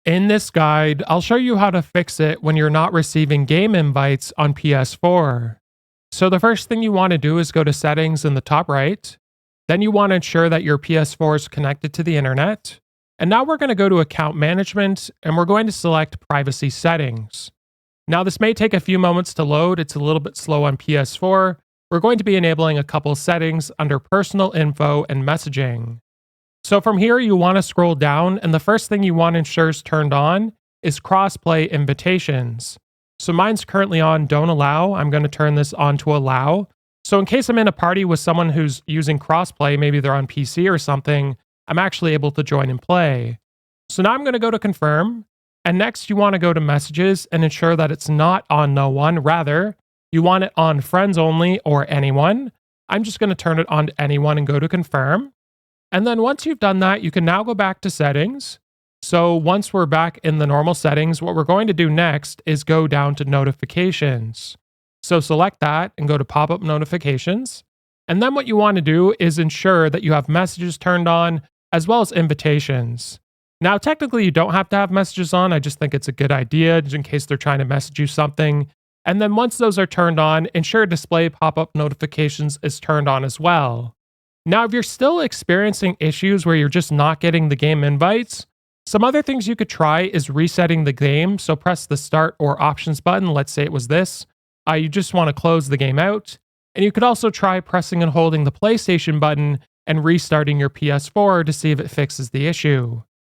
In this guide, I'll show you how to fix it when you're not receiving game invites on PS4. So the first thing you want to do is go to settings in the top right. Then you want to ensure that your PS4 is connected to the internet. And now we're going to go to account management and we're going to select privacy settings. Now this may take a few moments to load. It's a little bit slow on PS4. We're going to be enabling a couple settings under personal info and messaging. So from here, you want to scroll down, and the first thing you want to ensure is turned on is crossplay invitations. So mine's currently on don't allow. I'm going to turn this on to allow. So in case I'm in a party with someone who's using crossplay, maybe they're on PC or something, I'm actually able to join and play. So now I'm going to go to confirm. And next you want to go to messages and ensure that it's not on no one. Rather, you want it on friends only or anyone. I'm just going to turn it on to anyone and go to confirm. And then once you've done that, you can now go back to settings. So once we're back in the normal settings, what we're going to do next is go down to notifications. So select that and go to pop-up notifications. And then what you want to do is ensure that you have messages turned on as well as invitations. Now, technically, you don't have to have messages on. I just think it's a good idea just in case they're trying to message you something. And then once those are turned on, ensure display pop-up notifications is turned on as well. Now, if you're still experiencing issues where you're just not getting the game invites, some other things you could try is resetting the game. So press the start or options button. Let's say it was this. You just want to close the game out. And you could also try pressing and holding the PlayStation button and restarting your PS4 to see if it fixes the issue.